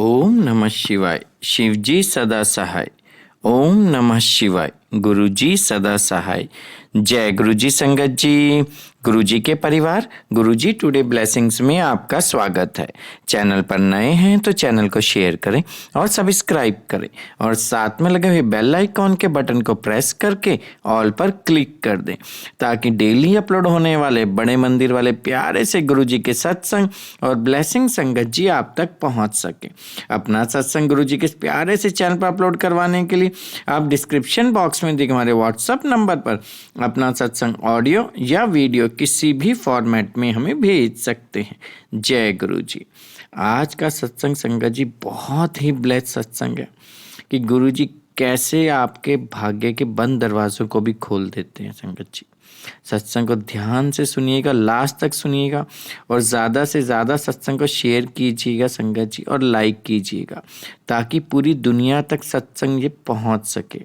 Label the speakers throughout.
Speaker 1: ओम नमः शिवाय। शिवजी सदा सहाय। ओम नमः शिवाय। गुरुजी सदा सहाय। जय गुरुजी संगत जी। गुरुजी के परिवार, गुरुजी टुडे ब्लेसिंग्स में आपका स्वागत है। चैनल पर नए हैं तो चैनल को शेयर करें और सब्सक्राइब करें और साथ में लगे हुए बेल आइकॉन के बटन को प्रेस करके ऑल पर क्लिक कर दें ताकि डेली अपलोड होने वाले बड़े मंदिर वाले प्यारे से गुरुजी के सत्संग और ब्लेसिंग संगत जी आप तक पहुंच सके। अपना सत्संग गुरुजी के प्यारे से चैनल पर अपलोड करवाने के लिए आप डिस्क्रिप्शन बॉक्स में दिए हमारे व्हाट्सएप नंबर पर अपना सत्संग ऑडियो या वीडियो किसी भी फॉर्मेट में हमें भेज सकते हैं। जय गुरुजी। आज का सत्संग संगत जी बहुत ही ब्लेस्ड सत्संग है कि गुरुजी कैसे आपके भाग्य के बंद दरवाजों को भी खोल देते हैं। संगत जी सत्संग को ध्यान से सुनिएगा, लास्ट तक सुनिएगा और ज़्यादा से ज़्यादा सत्संग को शेयर कीजिएगा संगत जी और लाइक कीजिएगा ताकि पूरी दुनिया तक सत्संग ये पहुंच सके,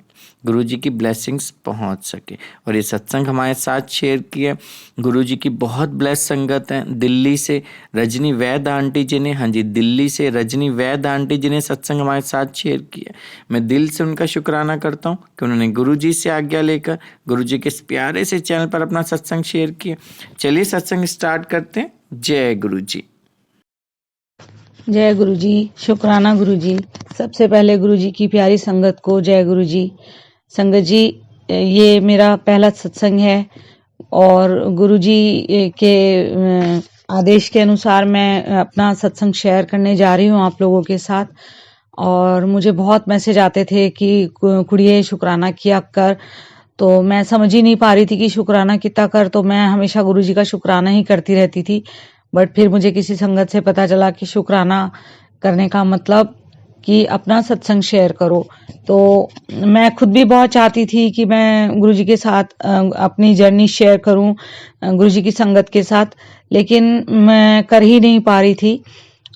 Speaker 1: गुरुजी की ब्लेसिंग्स पहुंच सके। और ये सत्संग हमारे साथ शेयर किया गुरुजी की बहुत ब्लेस संगत है। दिल्ली से रजनी वैद आंटी जी ने, हाँ जी दिल्ली से रजनी वैद आंटी जी ने सत्संग हमारे साथ शेयर किया। मैं दिल से उनका शुक्राना करता हूँ कि उन्होंने गुरुजी से आज्ञा लेकर गुरुजी के प्यारे से चैनल पर अपना सत्संग शेयर किया। चलिए सत्संग स्टार्ट करते हैं। जय गुरुजी।
Speaker 2: जय गुरुजी। शुक्राना गुरुजी। सबसे पहले गुरुजी की प्यारी संगत को जय गुरुजी। संगत जी, ये मेरा पहला सत्संग है और गुरुजी के आदेश के अनुसार मैं अपना सत्संग शेयर करने जा रही हूँ आप लोगों के साथ। और मुझे बहुत मैसेज आते थे कि कुड़िए शुक्राना किया कर, तो मैं समझ ही नहीं पा रही थी कि शुक्राना कितना कर। तो मैं हमेशा गुरुजी का शुक्राना ही करती रहती थी। बट फिर मुझे किसी संगत से पता चला कि शुक्राना करने का मतलब कि अपना सत्संग शेयर करो। तो मैं खुद भी बहुत चाहती थी कि मैं गुरुजी के साथ अपनी जर्नी शेयर करूं गुरुजी की संगत के साथ, लेकिन मैं कर ही नहीं पा रही थी।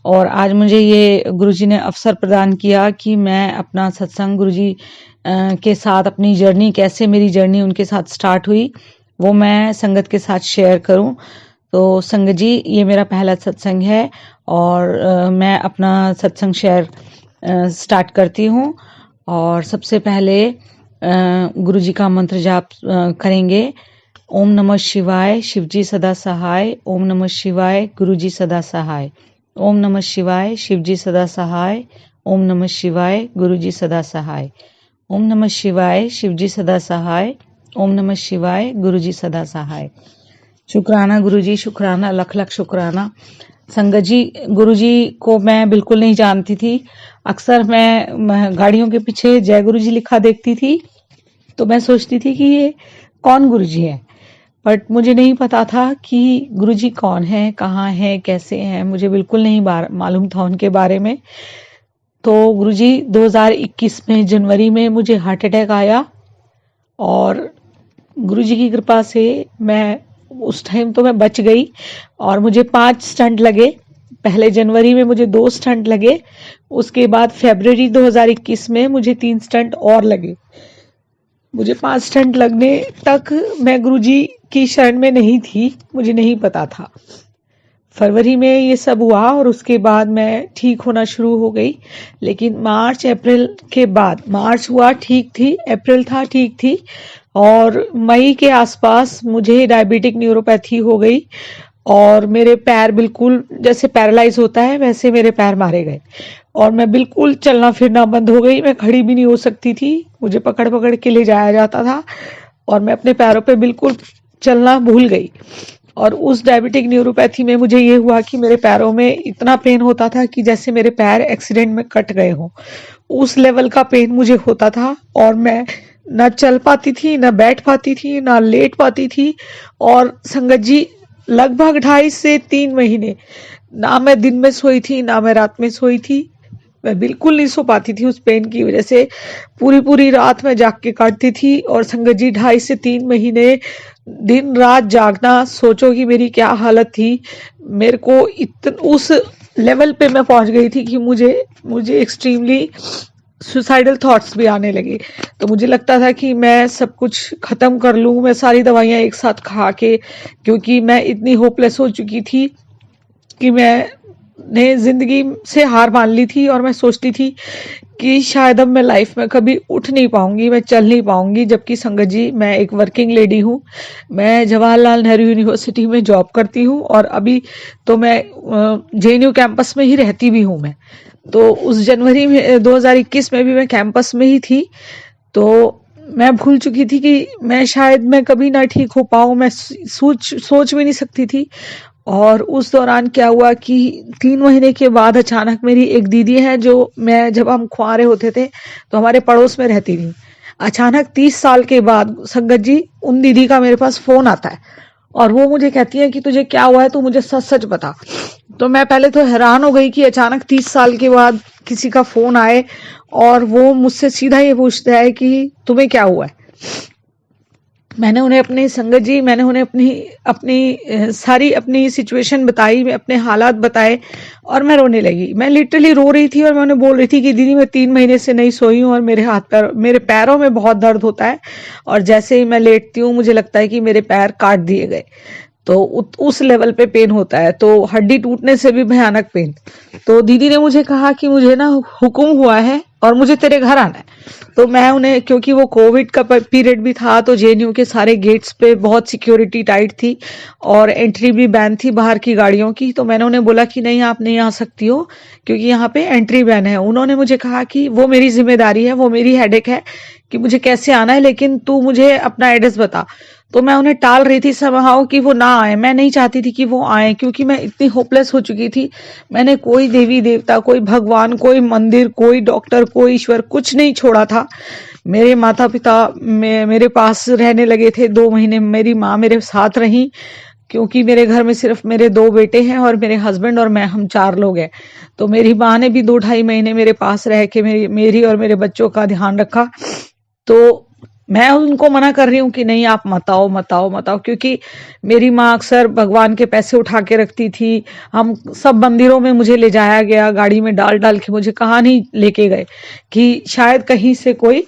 Speaker 2: और आज मुझे ये गुरुजी ने अवसर प्रदान किया कि मैं अपना सत्संग गुरुजी के साथ अपनी जर्नी, कैसे मेरी जर्नी उनके साथ स्टार्ट हुई, वो मैं संगत के साथ शेयर करूं। तो संगत जी, ये मेरा पहला सत्संग है और मैं अपना सत्संग शेयर स्टार्ट करती हूँ। और सबसे पहले गुरुजी का मंत्र जाप करेंगे। ओम नमः शिवाय, शिवजी सदा सहाय। ओम नमः शिवाय, गुरुजी सदा सहाय। ओम नमः शिवाय, शिवजी सदा सहाय। ओम नमः शिवाय, गुरुजी सदा सहाय। ओम नमः शिवाय, शिवजी सदा सहाय। ओम नमः शिवाय, गुरुजी सदा सहाय। शुक्राना गुरुजी, शुक्राना, लख लख शुक्राना। संगत जी, गुरुजी को मैं बिल्कुल नहीं जानती थी। अक्सर मैं गाड़ियों के पीछे जय गुरुजी लिखा देखती थी तो मैं सोचती थी कि ये कौन गुरुजी है। बट मुझे नहीं पता था कि गुरुजी कौन है, कहाँ है, कैसे हैं, मुझे बिल्कुल नहीं मालूम था उनके बारे में। तो गुरुजी 2021 में जनवरी में मुझे हार्ट अटैक आया और गुरुजी की कृपा से मैं उस टाइम तो मैं बच गई और मुझे 5 स्टंट लगे। पहले जनवरी में मुझे 2 स्टंट लगे, उसके बाद फरवरी 2021 में मुझे 3 स्टंट और लगे। मुझे 5 स्टंट लगने तक मैं गुरुजी की शरण में नहीं थी, मुझे नहीं पता था। फरवरी में ये सब हुआ और उसके बाद मैं ठीक होना शुरू हो गई। लेकिन मार्च अप्रैल के बाद, मार्च हुआ ठीक थी, अप्रैल था ठीक थी, और मई के आसपास मुझे डायबिटिक न्यूरोपैथी हो गई और मेरे पैर बिल्कुल जैसे पैरालाइज होता है वैसे मेरे पैर मारे गए और मैं बिल्कुल चलना फिरना बंद हो गई। मैं खड़ी भी नहीं हो सकती थी, मुझे पकड़ पकड़ के ले जाया जाता था और मैं अपने पैरों पे बिल्कुल चलना भूल गई। और उस डायबिटिक न्यूरोपैथी में मुझे ये हुआ कि मेरे पैरों में इतना पेन होता था कि जैसे मेरे पैर एक्सीडेंट में कट गए हों, उस लेवल का पेन मुझे होता था और मैं ना चल पाती थी, ना बैठ पाती थी, ना लेट पाती थी। और संगत जी, लगभग 2.5 से 3 महीने ना मैं दिन में सोई थी ना मैं रात में सोई थी। मैं बिल्कुल नहीं सो पाती थी उस पेन की वजह से। पूरी पूरी रात में जाग के काटती थी और संगत जी 2.5 से 3 महीने दिन रात जागना, सोचो कि मेरी क्या हालत थी। मेरे को उस लेवल पे मैं पहुंच गई थी कि मुझे एक्सट्रीमली सुसाइडल थॉट्स भी आने लगे। तो मुझे लगता था कि मैं सब कुछ खत्म कर लूं, मैं सारी दवाइयां एक साथ खा के, क्योंकि मैं इतनी होपलेस हो चुकी थी कि मैं ने जिंदगी से हार मान ली थी और मैं सोचती थी कि शायद अब मैं लाइफ में कभी उठ नहीं पाऊंगी, मैं चल नहीं पाऊंगी। जबकि संगत जी, मैं एक वर्किंग लेडी हूँ, मैं जवाहरलाल नेहरू यूनिवर्सिटी में जॉब करती हूँ और अभी तो मैं JNU कैंपस में ही रहती भी हूँ मैं। तो उस जनवरी में 2021 में भी मैं कैंपस में ही थी। तो मैं भूल चुकी थी कि मैं शायद मैं कभी ना ठीक हो पाऊँ, मैं सोच भी नहीं सकती थी। और उस दौरान क्या हुआ कि 3 महीने के बाद अचानक मेरी एक दीदी है, जो मैं जब हम कुंवारे होते थे तो हमारे पड़ोस में रहती थी। अचानक 30 साल के बाद संगत जी, उन दीदी का मेरे पास फोन आता है और वो मुझे कहती है कि तुझे क्या हुआ है, तू मुझे सच सच बता। तो मैं पहले तो हैरान हो गई कि अचानक 30 साल के बाद किसी का फोन आए और वो मुझसे सीधा ये पूछता है कि तुम्हें क्या हुआ है। मैंने उन्हें अपनी संगत जी, मैंने उन्हें अपनी सारी अपनी सिचुएशन बताई, मैं अपने हालात बताए और मैं रोने लगी। मैं लिटरली रो रही थी और मैं उन्हें बोल रही थी कि दीदी, मैं 3 महीने से नहीं सोई हूँ और मेरे पैरों में बहुत दर्द होता है और जैसे ही मैं लेटती हूँ मुझे लगता है कि मेरे पैर काट दिए गए। तो उस लेवल पे पेन होता है, तो हड्डी टूटने से भी भयानक पेन। तो दीदी ने मुझे कहा कि मुझे ना हुक्म हुआ है और मुझे तेरे घर आना है। तो मैं उन्हें, क्योंकि वो कोविड का पीरियड भी था तो JNU के सारे गेट्स पे बहुत सिक्योरिटी टाइट थी और एंट्री भी बैन थी बाहर की गाड़ियों की। तो मैंने उन्हें बोला कि नहीं, आप नहीं आ सकती हो क्योंकि यहाँ पे एंट्री बैन है। उन्होंने मुझे कहा कि वो मेरी जिम्मेदारी है, वो मेरी हेडेक है कि मुझे कैसे आना है, लेकिन तू मुझे अपना एड्रेस बता। तो मैं उन्हें टाल रही थी समहाउ कि वो ना आए। मैं नहीं चाहती थी कि वो आए क्योंकि मैं इतनी होपलेस हो चुकी थी। मैंने कोई देवी देवता, कोई भगवान, कोई मंदिर, कोई डॉक्टर, कोई ईश्वर, कुछ नहीं छोड़ा था। मेरे माता पिता मेरे पास रहने लगे थे 2 महीने। मेरी माँ मेरे साथ रही क्योंकि मेरे घर में सिर्फ मेरे 2 बेटे हैं और मेरे हस्बैंड और मैं, हम 4 लोग हैं। तो मेरी माँ ने भी 2-2.5 महीने मेरे पास रह के मेरी और मेरे बच्चों का ध्यान रखा। तो मैं उनको मना कर रही हूँ कि नहीं, आप मत आओ मत आओ मत आओ, क्योंकि मेरी माँ अक्सर भगवान के पैसे उठा के रखती थी। हम सब मंदिरों में मुझे ले जाया गया, गाड़ी में डाल डाल के मुझे कहाँ नहीं लेके गए कि शायद कहीं से कोई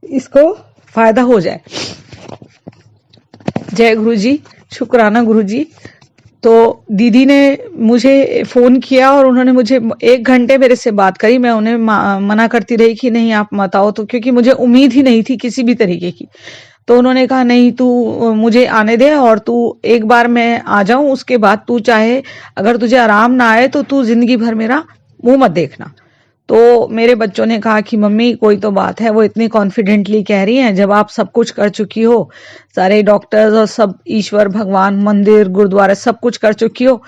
Speaker 2: इसको फायदा हो जाए। जय गुरु जी, शुक्राना गुरु जी। तो दीदी ने मुझे फोन किया और उन्होंने मुझे 1 घंटे मेरे से बात करी। मैं उन्हें मना करती रही कि नहीं, आप मत आओ, तो क्योंकि मुझे उम्मीद ही नहीं थी किसी भी तरीके की। तो उन्होंने कहा नहीं, तू मुझे आने दे और तू एक बार मैं आ जाऊं, उसके बाद तू चाहे अगर तुझे आराम ना आए तो तू जिंदगी भर मेरा मुंह मत देखना। तो मेरे बच्चों ने कहा कि मम्मी कोई तो बात है, वो इतनी कॉन्फिडेंटली कह रही हैं, जब आप सब कुछ कर चुकी हो, सारे डॉक्टर्स और सब ईश्वर भगवान मंदिर गुरुद्वारा सब कुछ कर चुकी हो,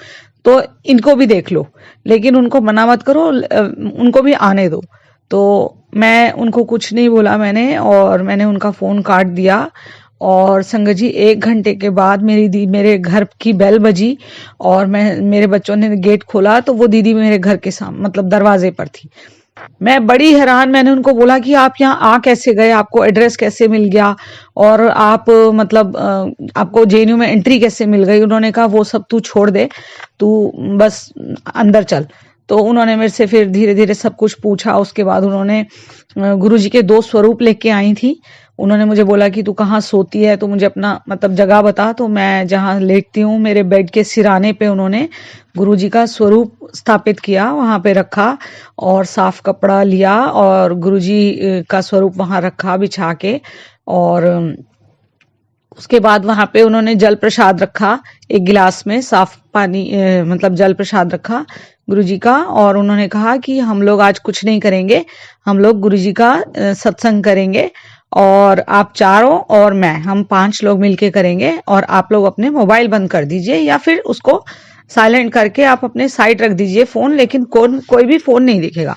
Speaker 2: तो इनको भी देख लो, लेकिन उनको मना मत करो, उनको भी आने दो। तो मैं उनको कुछ नहीं बोला मैंने, और मैंने उनका फोन काट दिया। और संगत जी 1 घंटे के बाद मेरे घर की बेल बजी और मेरे बच्चों ने गेट खोला तो वो दीदी मेरे घर के सामने मतलब दरवाजे पर थी। मैं बड़ी हैरान, मैंने उनको बोला कि आप यहाँ आ कैसे गए, आपको एड्रेस कैसे मिल गया और आप मतलब आपको JNU में एंट्री कैसे मिल गई। उन्होंने कहा वो सब तू छोड़ दे, तू बस अंदर चल। तो उन्होंने मेरे से फिर धीरे धीरे सब कुछ पूछा। उसके बाद उन्होंने गुरुजी के 2 स्वरूप लेके आई थी। उन्होंने मुझे बोला कि तू कहाँ सोती है, तो मुझे अपना मतलब जगह बता। तो मैं जहाँ लेटती हूँ मेरे बेड के सिराने पे उन्होंने गुरुजी का स्वरूप स्थापित किया, वहां पे रखा और साफ कपड़ा लिया और गुरुजी का स्वरूप वहां रखा बिछा के। और उसके बाद वहां पे उन्होंने जल प्रसाद रखा, एक गिलास में साफ पानी मतलब जल प्रसाद रखा गुरुजी का। और उन्होंने कहा कि हम लोग आज कुछ नहीं करेंगे, हम लोग गुरुजी का सत्संग करेंगे और आप चारों और मैं, हम 5 लोग मिलके करेंगे। और आप लोग अपने मोबाइल बंद कर दीजिए या फिर उसको साइलेंट करके आप अपने साइड रख दीजिए फोन, लेकिन कोई भी फोन नहीं दिखेगा।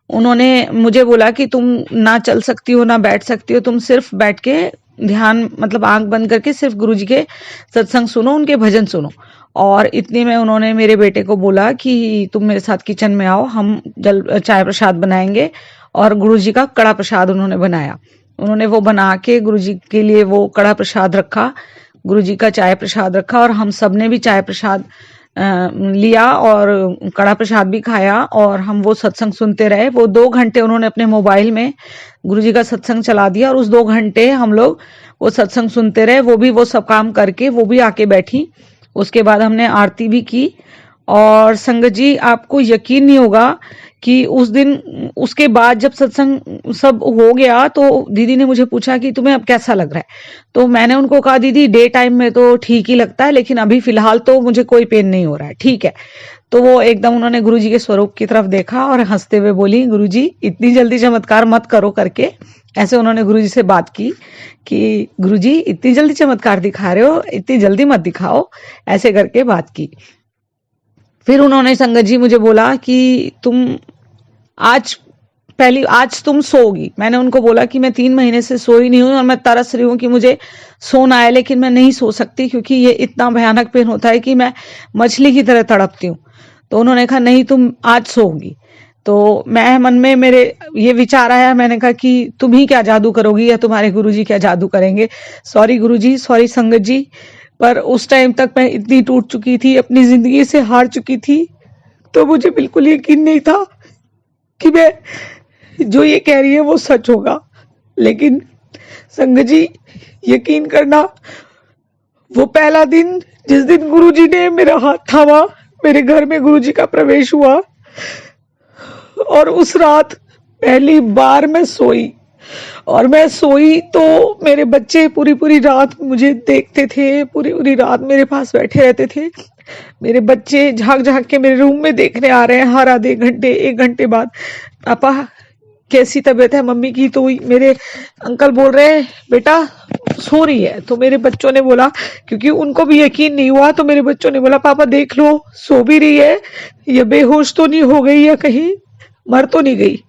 Speaker 2: उन्होंने मुझे बोला कि तुम ना चल सकती हो ना बैठ सकती हो, तुम सिर्फ बैठ के ध्यान मतलब आंख बंद करके सिर्फ गुरुजी के सत्संग सुनो, उनके भजन सुनो। और इतने में उन्होंने मेरे बेटे को बोला कि तुम मेरे साथ किचन में आओ, हम चाय प्रसाद बनाएंगे। और गुरुजी का कड़ा प्रसाद उन्होंने बनाया। उन्होंने वो बना के गुरुजी के लिए वो कड़ा प्रसाद रखा, गुरुजी का चाय प्रसाद रखा और हम सब ने भी चाय प्रसाद लिया और कड़ा प्रसाद भी खाया और हम वो सत्संग सुनते रहे। वो 2 घंटे उन्होंने अपने मोबाइल में गुरुजी का सत्संग चला दिया और उस 2 घंटे हम लोग वो सत्संग सुनते रहे। वो भी वो सब काम करके वो भी आके बैठी। उसके बाद हमने आरती भी की और संगत जी आपको यकीन नहीं होगा कि उस दिन उसके बाद जब सत्संग सब हो गया तो दीदी ने मुझे पूछा कि तुम्हें अब कैसा लग रहा है। तो मैंने उनको कहा दीदी डे टाइम में तो ठीक ही लगता है, लेकिन अभी फिलहाल तो मुझे कोई पेन नहीं हो रहा है, ठीक है। तो वो एकदम उन्होंने गुरुजी के स्वरूप की तरफ देखा और हंसते हुए बोली गुरुजी इतनी जल्दी चमत्कार मत करो करके, ऐसे उन्होंने गुरुजी से बात की कि गुरुजी इतनी जल्दी चमत्कार दिखा रहे हो, इतनी जल्दी मत दिखाओ, ऐसे करके बात की। फिर उन्होंने संगत जी मुझे बोला कि तुम आज तुम सोओगी। मैंने उनको बोला कि मैं 3 महीने से सोई नहीं हूं और मैं तरस रही हूं कि मुझे सोना है, लेकिन मैं नहीं सो सकती क्योंकि ये इतना भयानक पेन होता है कि मैं मछली की तरह तड़पती हूँ। तो उन्होंने कहा नहीं तुम आज सोओगी। तो मैं मन में मेरे ये विचार आया, मैंने कहा कि तुम ही क्या जादू करोगी या तुम्हारे गुरुजी क्या जादू करेंगे। सॉरी गुरुजी, सॉरी संगत जी, पर उस टाइम तक मैं इतनी टूट चुकी थी, अपनी जिंदगी से हार चुकी थी, तो मुझे बिल्कुल यकीन नहीं था कि मैं जो ये कह रही है वो सच होगा। लेकिन संगत जी यकीन करना, वो पहला दिन जिस दिन गुरुजी ने मेरा हाथ थामा, मेरे घर में गुरुजी का प्रवेश हुआ और उस रात पहली बार मैं सोई। और मैं सोई तो मेरे बच्चे पूरी पूरी रात मुझे देखते थे, पूरी पूरी रात मेरे पास बैठे रहते थे। मेरे बच्चे झांक झांक के मेरे रूम में देखने आ रहे हैं हर आधे घंटे 1 घंटे बाद, पापा कैसी तबीयत है मम्मी की। तो मेरे अंकल बोल रहे हैं बेटा सो रही है। तो मेरे बच्चों ने बोला, क्योंकि उनको भी यकीन नहीं हुआ, तो मेरे बच्चों ने बोला पापा देख लो सो भी रही है, ये बेहोश तो नहीं हो गई या कहीं मर तो नहीं गई।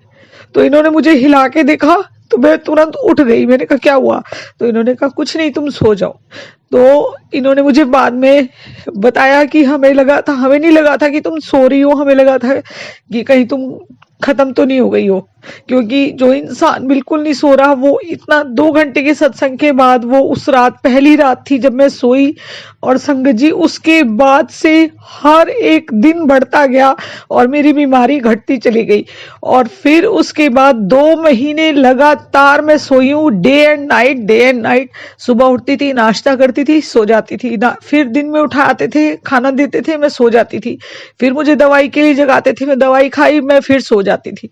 Speaker 2: तो इन्होंने मुझे हिला के देखा तो मैं तुरंत उठ गई। मैंने कहा क्या हुआ? तो इन्होंने कहा कुछ नहीं तुम सो जाओ। तो इन्होंने मुझे बाद में बताया कि हमें नहीं लगा था कि तुम सो रही हो, हमें लगा था कि कहीं तुम खत्म तो नहीं हो गई हो, क्योंकि जो इंसान बिल्कुल नहीं सो रहा वो इतना 2 घंटे के सत्संग के बाद, वो उस रात पहली रात थी जब मैं सोई। और संगत जी उसके बाद से हर एक दिन बढ़ता गया और मेरी बीमारी घटती चली गई। और फिर उसके बाद 2 महीने लगातार मैं सोई हूँ, डे एंड नाइट। सुबह उठती थी, नाश्ता करती थी, सो जाती थी ना, फिर दिन में उठाते थे, खाना देते थे, मैं सो जाती थी, फिर मुझे दवाई के लिए जगाते थे, मैं दवाई खाई, मैं फिर सो जाती थी।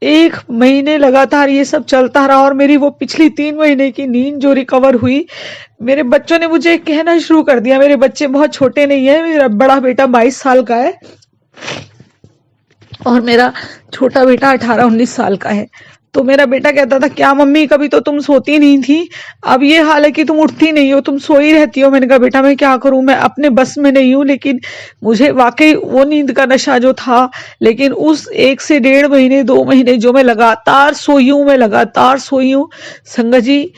Speaker 2: 1 महीने लगातार ये सब चलता रहा और मेरी वो पिछली 3 महीने की नींद जो रिकवर हुई, मेरे बच्चों ने मुझे कहना शुरू कर दिया। मेरे बच्चे बहुत छोटे नहीं है, मेरा बड़ा बेटा 22 साल का है और मेरा छोटा बेटा 18-19 साल का है। तो मेरा बेटा कहता था क्या मम्मी कभी तो तुम सोती नहीं थी, अब ये हाल है कि तुम उठती नहीं हो, तुम सोई रहती हो। मैंने कहा बेटा मैं क्या करूं, मैं अपने बस में नहीं हूं, लेकिन मुझे वाकई वो नींद का नशा जो था, लेकिन उस 1 से 1.5 महीने 2 महीने जो मैं लगातार सोई हूं संगत जी,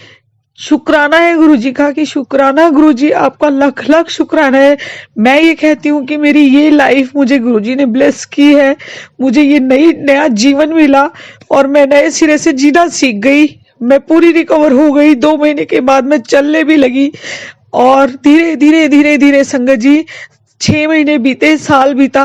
Speaker 2: शुक्राना है गुरुजी का, कि शुक्राना गुरुजी, आपका लख लख शुक्राना है। मैं ये कहती हूँ कि मेरी ये लाइफ मुझे गुरुजी ने ब्लेस की है, मुझे ये नया जीवन मिला और मैं नए सिरे से जीना सीख गई। मैं पूरी रिकवर हो गई, 2 महीने के बाद मैं चलने भी लगी और धीरे धीरे संगत जी 6 महीने बीते, साल बीता,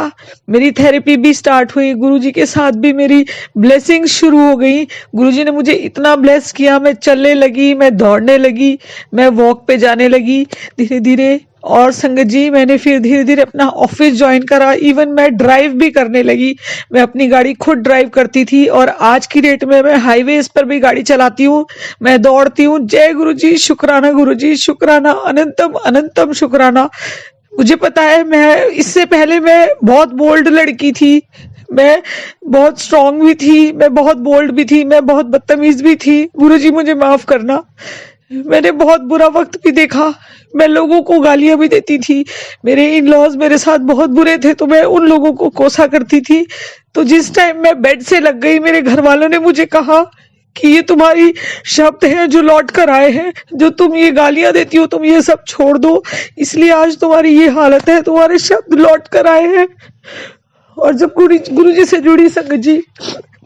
Speaker 2: मेरी थेरेपी भी स्टार्ट हुई, गुरुजी के साथ भी मेरी ब्लेसिंग शुरू हो गई। गुरुजी ने मुझे इतना ब्लेस किया, मैं चलने लगी, मैं दौड़ने लगी, मैं वॉक पे जाने लगी धीरे धीरे। और संगत जी मैंने फिर धीरे धीरे अपना ऑफिस ज्वाइन करा, इवन मैं ड्राइव भी करने लगी, मैं अपनी गाड़ी खुद ड्राइव करती थी और आज की डेट में मैं हाईवेज पर भी गाड़ी चलाती हूँ, मैं दौड़ती हूँ। जय गुरुजी, शुक्राना, अनंतम अनंतम शुक्राना। मुझे पता है मैं इससे पहले मैं बहुत बोल्ड लड़की थी, मैं बहुत स्ट्रांग भी थी, मैं बहुत बोल्ड भी थी, मैं बहुत बदतमीज भी थी। गुरुजी मुझे माफ करना, मैंने बहुत बुरा वक्त भी देखा, मैं लोगों को गालियां भी देती थी, मेरे इन लॉज मेरे साथ बहुत बुरे थे तो मैं उन लोगों को कोसा करती थी। तो जिस टाइम मैं बेड से लग गई, मेरे घर वालों ने मुझे कहा कि ये तुम्हारी शब्द हैं जो लौट कर आए हैं, जो तुम ये गालियां देती हो तुम ये सब छोड़ दो, इसलिए आज तुम्हारी ये हालत है, तुम्हारे शब्द लौट कर आए हैं। और जब गुरुजी से जुड़ी संगत जी,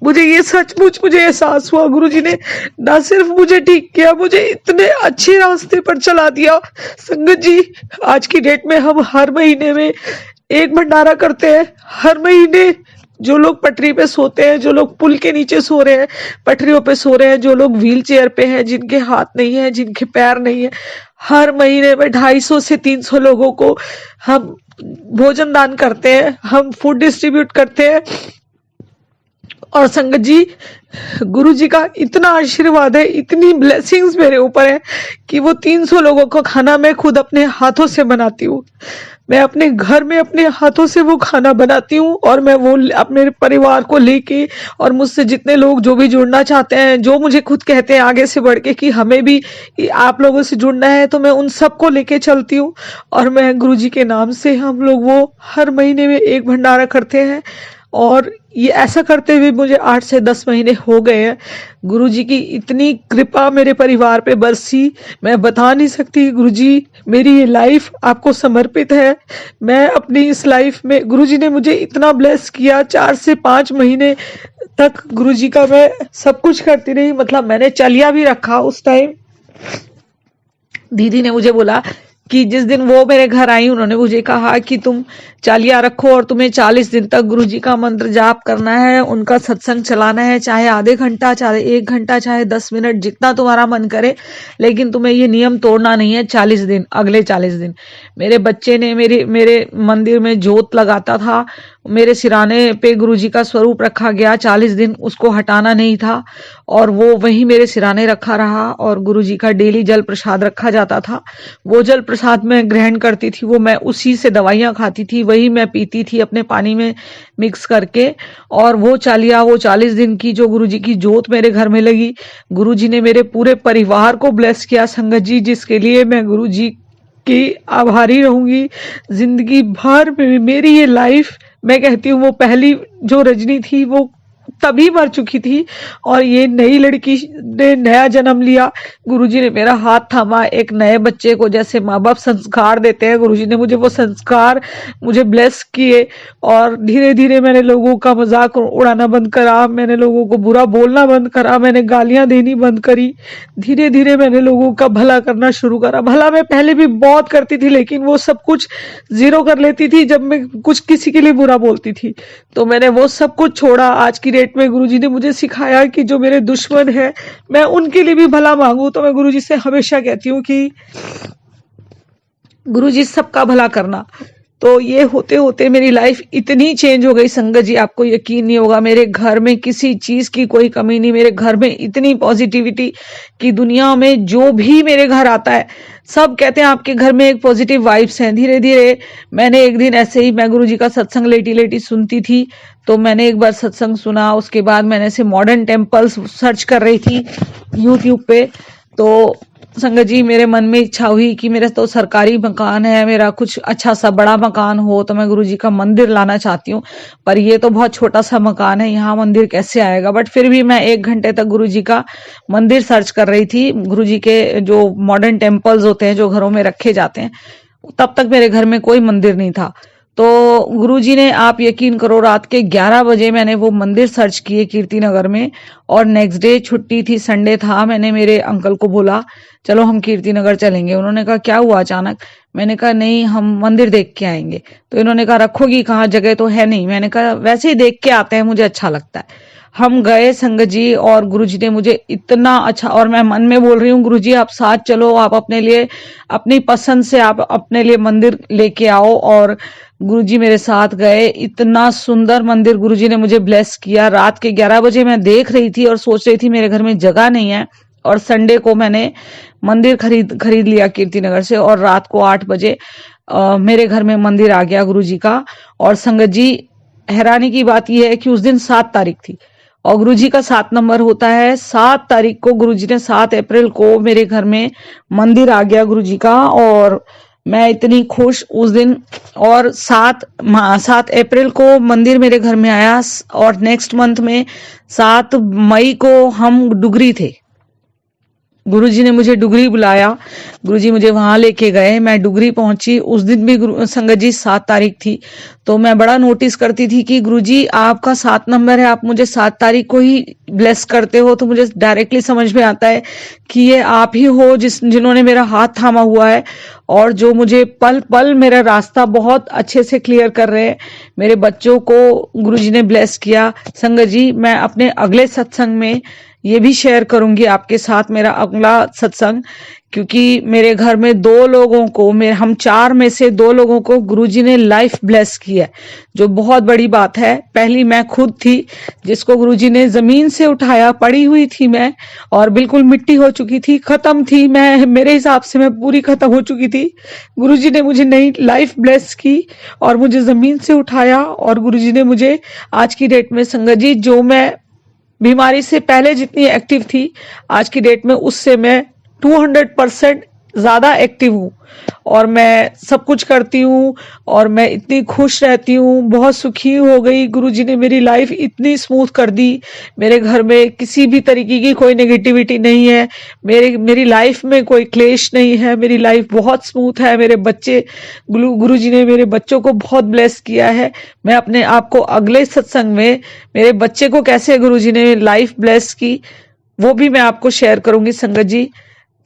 Speaker 2: मुझे ये सचमुच मुझे एहसास हुआ गुरुजी ने ना सिर्फ मुझे ठीक किया, मुझे इतने अच्छे रास्ते पर चला दिया। संगत जी आज की डेट में हम हर महीने में एक भंडारा करते हैं, हर महीने जो लोग पटरी पे सोते हैं, जो लोग पुल के नीचे सो रहे हैं, पटरियों पे सो रहे हैं, जो लोग व्हील चेयर पे हैं, जिनके हाथ नहीं है, जिनके पैर नहीं है, हर महीने में 250 से 300 लोगों को हम
Speaker 3: भोजन दान करते हैं, हम फूड डिस्ट्रीब्यूट करते हैं। और संगत जी, गुरु जी का इतना आशीर्वाद है, इतनी ब्लेसिंग्स मेरे ऊपर है कि वो 300 लोगों का खाना मैं खुद अपने हाथों से बनाती हूँ। मैं अपने घर में अपने हाथों से वो खाना बनाती हूँ और मैं वो अपने परिवार को लेके, और मुझसे जितने लोग जो भी जुड़ना चाहते हैं, जो मुझे खुद कहते हैं आगे से बढ़ के कि हमें भी आप लोगों से जुड़ना है, तो मैं उन सबको लेके चलती हूँ। और मैं गुरु जी के नाम से हम लोग वो हर महीने में एक भंडारा करते हैं, और ये ऐसा करते हुए मुझे 8 से 10 महीने हो गए हैं। गुरुजी की इतनी कृपा मेरे परिवार पे बरसी, मैं बता नहीं सकती। गुरुजी, मेरी ये लाइफ आपको समर्पित है। मैं अपनी इस लाइफ में गुरुजी ने मुझे इतना ब्लेस किया। 4 से 5 महीने तक गुरुजी का मैं सब कुछ करती रही, मतलब मैंने चलिया भी रखा उस टाइम। दीदी ने मुझे बोला कि जिस दिन वो मेरे घर आई, उन्होंने मुझे कहा कि तुम चालिया रखो और तुम्हें 40 दिन तक गुरुजी का मंत्र जाप करना है, उनका सत्संग चलाना है, चाहे आधे घंटा, चाहे 1 घंटा, चाहे 10 मिनट, जितना तुम्हारा मन करे, लेकिन तुम्हें ये नियम तोड़ना नहीं है 40 दिन, अगले 40 दिन। मेरे बच्चे ने मेरे मंदिर में जोत लगाता था, मेरे सिराने पे गुरुजी का स्वरूप रखा गया, 40 दिन उसको हटाना नहीं था, और वो वही मेरे सिराने रखा रहा। और गुरुजी का डेली जल प्रसाद रखा जाता था, वो जल प्रसाद मैं ग्रहण करती थी, वो मैं उसी से दवाइयाँ खाती थी, वही मैं पीती थी अपने पानी में मिक्स करके। और वो 40 दिन की जो गुरुजी की जोत मेरे घर में लगी, गुरुजी ने मेरे पूरे परिवार को ब्लेस किया संगत जी, जिसके लिए मैं गुरुजी की आभारी रहूंगी जिंदगी भर में। मेरी ये लाइफ, मैं कहती हूँ वो पहली जो रजनी थी वो तभी मर चुकी थी, और ये नई लड़की ने नया जन्म लिया। गुरुजी ने मेरा हाथ थामा, एक नए बच्चे को जैसे माँ बाप संस्कार देते हैं, गुरुजी ने मुझे वो संस्कार मुझे ब्लेस किए। और धीरे धीरे मैंने लोगों का मजाक उड़ाना बंद करा, मैंने लोगों को बुरा बोलना बंद करा, मैंने गालियां देनी बंद करी। धीरे धीरे मैंने लोगों का भला करना शुरू करा। भला मैं पहले भी बहुत करती थी, लेकिन वो सब कुछ जीरो कर लेती थी जब मैं कुछ किसी के लिए बुरा बोलती थी। तो मैंने वो सब कुछ छोड़ा। आज की डेट में गुरुजी ने मुझे सिखाया कि जो मेरे दुश्मन है, मैं उनके लिए भी भला मांगू। तो मैं गुरुजी से हमेशा कहती हूँ कि गुरुजी सबका भला करना। तो ये होते होते मेरी लाइफ इतनी चेंज हो गई संगत जी, आपको यकीन नहीं होगा। मेरे घर में किसी चीज की कोई कमी नहीं, मेरे घर में इतनी पॉजिटिविटी कि दुनिया में जो भी मेरे घर आता है सब कहते हैं आपके घर में एक पॉजिटिव वाइब्स हैं। धीरे धीरे मैंने एक दिन ऐसे ही, मैं गुरुजी का सत्संग लेटी लेटी सुनती थी, तो मैंने एक बार सत्संग सुना। उसके बाद मैंने ऐसे मॉडर्न टेम्पल्स सर्च कर रही थी यूट्यूब पे। तो संगत जी, मेरे मन में इच्छा हुई कि मेरा तो सरकारी मकान है, मेरा कुछ अच्छा सा बड़ा मकान हो, तो मैं गुरुजी का मंदिर लाना चाहती हूँ। पर ये तो बहुत छोटा सा मकान है, यहाँ मंदिर कैसे आएगा। बट फिर भी मैं 1 घंटे तक गुरुजी का मंदिर सर्च कर रही थी। गुरुजी के जो मॉडर्न टेम्पल्स होते हैं जो घरों में रखे जाते हैं, तब तक मेरे घर में कोई मंदिर नहीं था। तो गुरुजी ने, आप यकीन करो, रात के 11 बजे मैंने वो मंदिर सर्च किए कीर्ति नगर में। और नेक्स्ट डे छुट्टी थी, संडे था। मैंने मेरे अंकल को बोला चलो हम कीर्ति नगर चलेंगे। उन्होंने कहा क्या हुआ अचानक। मैंने कहा नहीं, हम मंदिर देख के आएंगे। तो इन्होंने कहा रखोगी कहाँ, जगह तो है नहीं। मैंने कहा वैसे ही देख के आते हैं, मुझे अच्छा लगता है। हम गए संगत जी, और गुरुजी ने मुझे इतना अच्छा, और मैं मन में बोल रही हूँ गुरुजी आप साथ चलो, आप अपने लिए अपनी पसंद से आप अपने लिए मंदिर लेके आओ। और गुरुजी मेरे साथ गए। इतना सुंदर मंदिर गुरुजी ने मुझे ब्लेस किया। रात के 11 बजे मैं देख रही थी और सोच रही थी मेरे घर में जगह नहीं है, और संडे को मैंने मंदिर खरीद लिया कीर्ति नगर से। और रात को 8 बजे मेरे घर में मंदिर आ गया गुरुजी का। और संगत जी, हैरानी की बात यह है कि उस दिन 7 तारीख थी, और गुरुजी का 7 नंबर होता है। 7 तारीख को गुरुजी ने, 7 अप्रैल को मेरे घर में मंदिर आ गया गुरुजी का। और मैं इतनी खुश उस दिन। और 7 अप्रैल को मंदिर मेरे घर में आया, और नेक्स्ट मंथ में 7 मई को हम डुगरी थे। गुरुजी ने मुझे डुगरी बुलाया, गुरुजी मुझे वहां लेके गए। मैं डुगरी पहुंची। उस दिन भी संगत जी 7 तारीख थी। तो मैं बड़ा नोटिस करती थी कि गुरुजी आपका 7 नंबर है, आप मुझे 7 तारीख को ही ब्लेस करते हो। तो मुझे डायरेक्टली समझ में आता है कि ये आप ही हो जिन्होंने मेरा हाथ थामा हुआ है, और जो मुझे पल पल मेरा रास्ता बहुत अच्छे से क्लियर कर रहे हैं। मेरे बच्चों को गुरुजी ने ब्लेस किया। संगत जी, मैं अपने अगले सत्संग में ये भी शेयर करूंगी आपके साथ मेरा अगला सत्संग, क्योंकि मेरे घर में 2 लोगों को, हम 4 में से 2 लोगों को गुरुजी ने लाइफ ब्लेस की है, जो बहुत बड़ी बात है। पहली मैं खुद थी जिसको गुरुजी ने जमीन से उठाया, पड़ी हुई थी मैं और बिल्कुल मिट्टी हो चुकी थी, खत्म थी मैं, मेरे हिसाब से मैं पूरी खत्म हो चुकी थी। गुरुजी ने मुझे नई लाइफ ब्लेस की और मुझे जमीन से उठाया, और गुरुजी ने मुझे आज की डेट में संगत जी, जो मैं बीमारी से पहले जितनी एक्टिव थी, आज की डेट में उससे मैं 200% ज्यादा एक्टिव हूँ और मैं सब कुछ करती हूँ और मैं इतनी खुश रहती हूँ, बहुत सुखी हो गई। गुरुजी ने मेरी लाइफ इतनी स्मूथ कर दी, मेरे घर में किसी भी तरीके की कोई नेगेटिविटी नहीं है, मेरी लाइफ में कोई क्लेश नहीं है, मेरी लाइफ बहुत स्मूथ है। मेरे बच्चे, गुरुजी ने मेरे बच्चों को बहुत ब्लेस किया है। मैं अपने आप को अगले सत्संग में मेरे बच्चे को कैसे गुरुजी ने लाइफ ब्लेस की वो भी मैं आपको शेयर करूंगी संगत जी।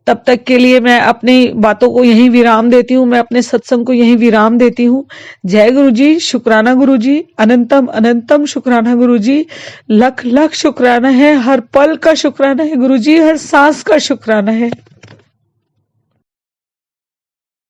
Speaker 3: तब तक के लिए मैं अपनी बातों को यहीं विराम देती हूँ, मैं अपने सत्संग को यहीं विराम देती हूँ। जय गुरु जी, शुक्राना गुरु जी, अनंतम अनंतम शुक्राना गुरु जी, लख लख शुक्राना है, हर पल का शुक्राना है गुरु जी, हर सांस का शुक्राना है।